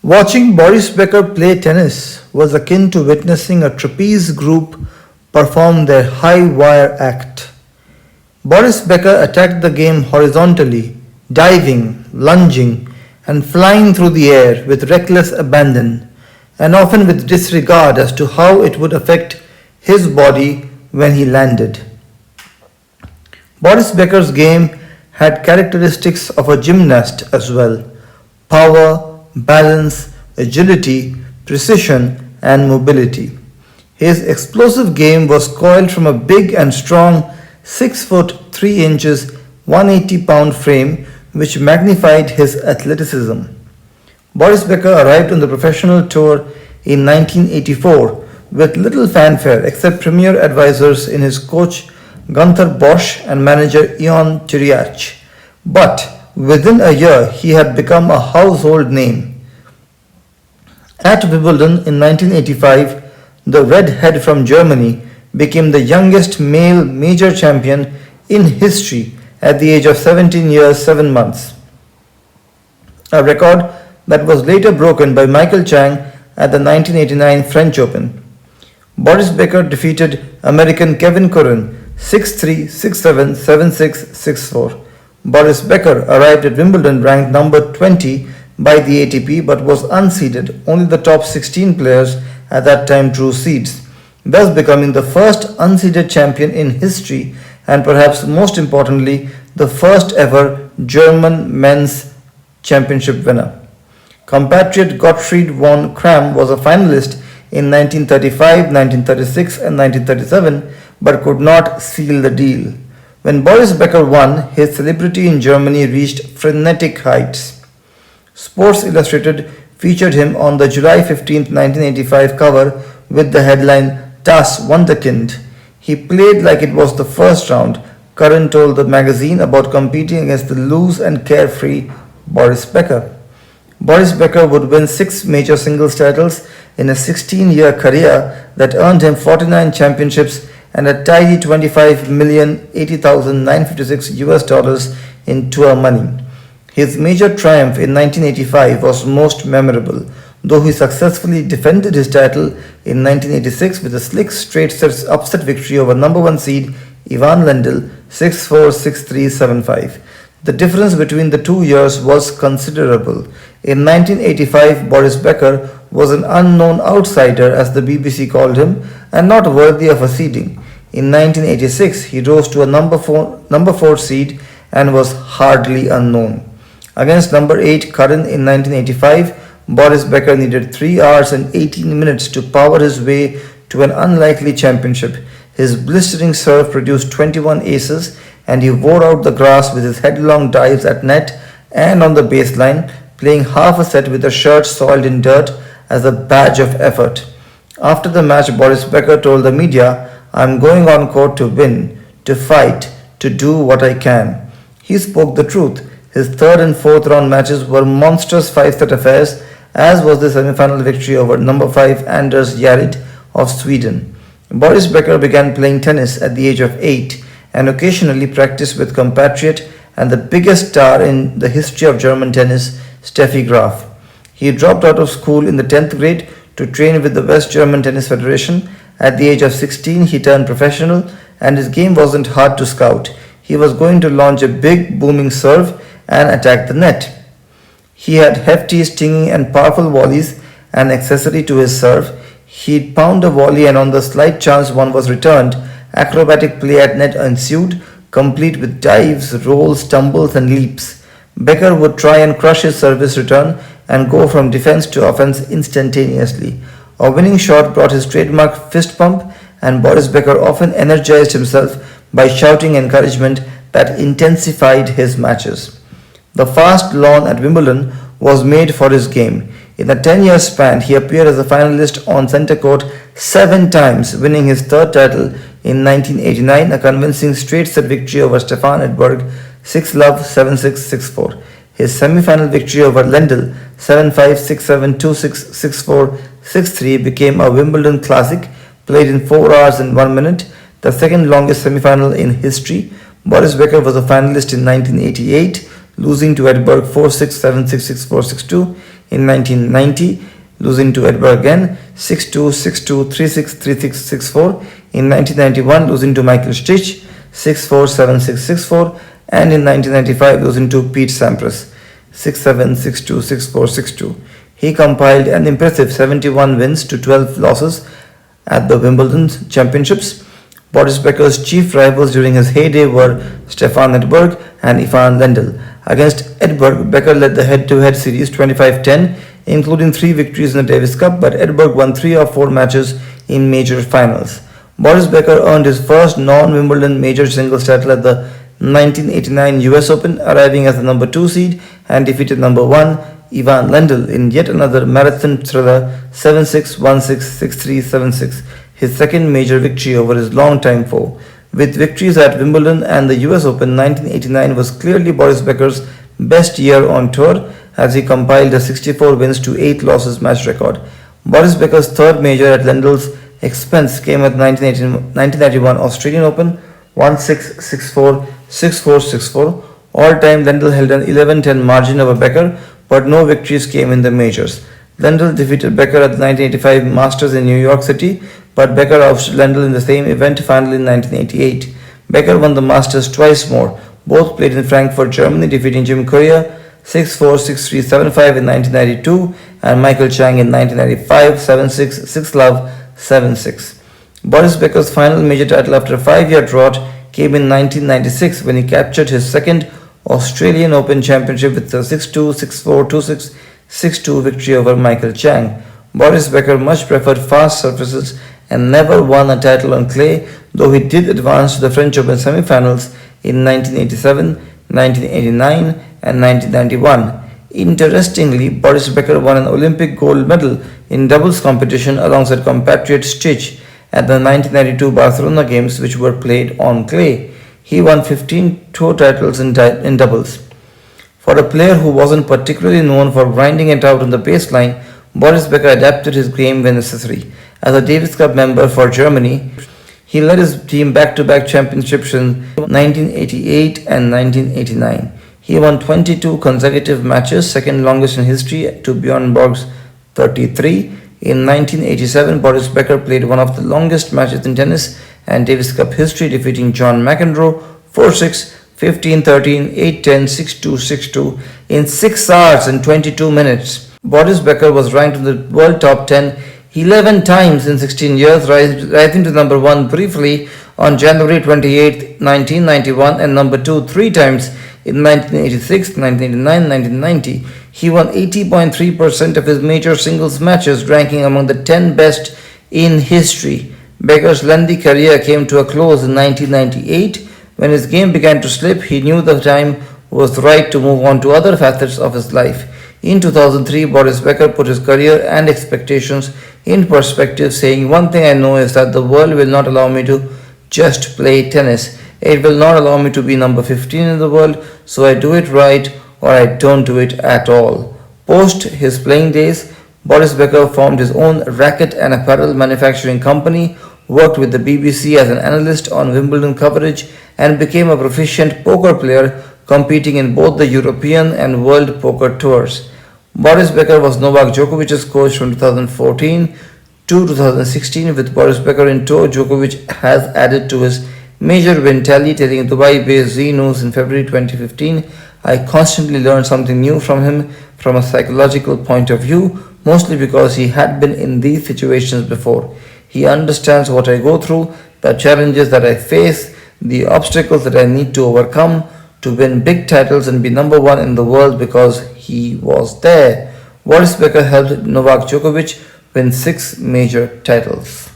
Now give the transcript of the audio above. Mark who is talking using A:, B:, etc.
A: Watching Boris Becker play tennis was akin to witnessing a trapeze group perform their high wire act. Boris Becker attacked the game horizontally, diving, lunging, and flying through the air with reckless abandon, and often with disregard as to how it would affect his body when he landed. Boris Becker's game had characteristics of a gymnast as well: power, balance, agility, precision, and mobility. His explosive game was coiled from a big and strong 6 foot 3 inches 180-pound frame which magnified his athleticism. Boris Becker arrived on the professional tour in 1984 with little fanfare except premier advisors in his coach Gunther Bosch and manager Ion Tiriac. But within a year he had become a household name. At Wimbledon in 1985, the redhead from Germany became the youngest male major champion in history at the age of 17 years 7 months, a record that was later broken by Michael Chang at the 1989 French Open. Boris Becker defeated American Kevin Curran 6-3, 6-7, 7-6, 6-4. Boris Becker arrived at Wimbledon ranked number 20 by the ATP but was unseeded. Only the top 16 players at that time drew seeds, thus becoming the first unseeded champion in history and perhaps most importantly the first ever German men's championship winner. Compatriot Gottfried von Kram was a finalist in 1935, 1936 and 1937 but could not seal the deal. When Boris Becker won, his celebrity in Germany reached frenetic heights. Sports Illustrated featured him on the July 15, 1985 cover with the headline Das Wunderkind. He played like it was the first round, Curran told the magazine about competing against the loose and carefree Boris Becker. Boris Becker would win 6 major singles titles in a 16-year career that earned him 49 championships and a tidy $25,080,956 US in tour money. His major triumph in 1985 was most memorable, though he successfully defended his title in 1986 with a slick straight sets upset victory over number 1 seed Ivan Lendl 6-4, 6-3, 7-5. The difference between the 2 years was considerable. In 1985, Boris Becker was an unknown outsider, as the BBC called him, and not worthy of a seeding. In 1986, he rose to a number 4 seed and was hardly unknown. Against number 8 Curran in 1985, Boris Becker needed 3 hours and 18 minutes to power his way to an unlikely championship. His blistering serve produced 21 aces and he wore out the grass with his headlong dives at net and on the baseline, playing half a set with a shirt soiled in dirt as a badge of effort. After the match, Boris Becker told the media, "I'm going on court to win, to fight, to do what I can." He spoke the truth. His 3rd and 4th round matches were monstrous 5-set affairs, as was the semi-final victory over number 5 Anders Järryd of Sweden. Boris Becker began playing tennis at the age of 8 and occasionally practiced with compatriot and the biggest star in the history of German tennis, Steffi Graf. He dropped out of school in the 10th grade to train with the West German Tennis Federation. At the age of 16, he turned professional and his game wasn't hard to scout. He was going to launch a big booming serve and attack the net. He had hefty, stinging and powerful volleys, an accessory to his serve. He'd pound a volley and on the slight chance one was returned, acrobatic play at net ensued, complete with dives, rolls, tumbles and leaps. Becker would try and crush his service return and go from defense to offense instantaneously. A winning shot brought his trademark fist pump, and Boris Becker often energized himself by shouting encouragement that intensified his matches. The fast lawn at Wimbledon was made for his game. In a 10-year span, he appeared as a finalist on centre court 7 times, winning his 3rd title in 1989, a convincing straight-set victory over Stefan Edberg 6-love, 7-6, 6-4. His semi-final victory over Lendl 7-5, 6-7, 2-6, 6-4, 6-3 became a Wimbledon classic, played in 4 hours and 1 minute, the second longest semi-final in history. Boris Becker was a finalist in 1988, losing to Edberg 4-6, 7-6, 6-4, 6-2. In 1990, losing to Edberg again 6-2, 6-2, 3-6, 3-6, 6-4. In 1991, losing to Michael Stich 6-4, 7-6, 6-4. And in 1995, losing to Pete Sampras 6-7, 6-2, 6-4, 6-2. He compiled an impressive 71 wins to 12 losses at the Wimbledon Championships. Boris Becker's chief rivals during his heyday were Stefan Edberg and Ivan Lendl. Against Edberg, Becker led the head-to-head series 25-10, including 3 victories in the Davis Cup, but Edberg won 3 of 4 matches in major finals. Boris Becker earned his first non-Wimbledon major singles title at the 1989 US Open, arriving as the number 2 seed and defeated number 1 Ivan Lendl in yet another marathon thriller 7-6, 1-6, 6-3, 7-6, his second major victory over his longtime foe. With victories at Wimbledon and the US Open, 1989 was clearly Boris Becker's best year on tour as he compiled a 64 wins to 8 losses match record. Boris Becker's third major at Lendl's expense came at the 1991 Australian Open, 1-6, 6-4, 6-4, 6-4. All-time Lendl held an 11-10 margin over Becker, but no victories came in the majors. Lendl defeated Becker at the 1985 Masters in New York City, but Becker ousted Lendl in the same event final in 1988. Becker won the Masters twice more. Both played in Frankfurt, Germany, defeating Jim Courier 6-4, 6-3, 7-5 in 1992 and Michael Chang in 1995 7-6, 6-love, 7-6. Boris Becker's final major title after a 5-year drought came in 1996 when he captured his second Australian Open Championship with a 6-2, 6-4, 2-6, 6-2 victory over Michael Chang. Boris Becker much preferred fast surfaces and never won a title on clay, though he did advance to the French Open semi-finals in 1987, 1989 and 1991. Interestingly, Boris Becker won an Olympic gold medal in doubles competition alongside compatriot Stich at the 1992 Barcelona Games, which were played on clay. He won 15 tour titles in doubles. For a player who wasn't particularly known for grinding it out on the baseline, Boris Becker adapted his game when necessary. As a Davis Cup member for Germany, he led his team back-to-back championships in 1988 and 1989. He won 22 consecutive matches, second longest in history to Bjorn Borg's 33. In 1987, Boris Becker played one of the longest matches in tennis and Davis Cup history, defeating John McEnroe 4-6, 15-13, 8-10, 6-2, 6-2 in 6 hours and 22 minutes. Boris Becker was ranked in the world top 10 11 times in 16 years, rising to number 1 briefly on January 28, 1991 and number 2 3 times in 1986, 1989, 1990. He won 80.3% of his major singles matches, ranking among the 10 best in history. Becker's lengthy career came to a close in 1998. When his game began to slip, he knew the time was right to move on to other facets of his life. In 2003, Boris Becker put his career and expectations in perspective, saying, "One thing I know is that the world will not allow me to just play tennis. It will not allow me to be number 15 in the world, so I do it right or I don't do it at all." Post his playing days, Boris Becker formed his own racket and apparel manufacturing company, worked with the BBC as an analyst on Wimbledon coverage, and became a proficient poker player, competing in both the European and World Poker Tours. Boris Becker was Novak Djokovic's coach from 2014 to 2016. With Boris Becker in tow, Djokovic has added to his major win tally, telling Dubai-based Z News in February 2015, "I constantly learn something new from him from a psychological point of view, mostly because he had been in these situations before. He understands what I go through, the challenges that I face, the obstacles that I need to overcome to win big titles and be number 1 in the world because he was there." Boris Becker helped Novak Djokovic win 6 major titles.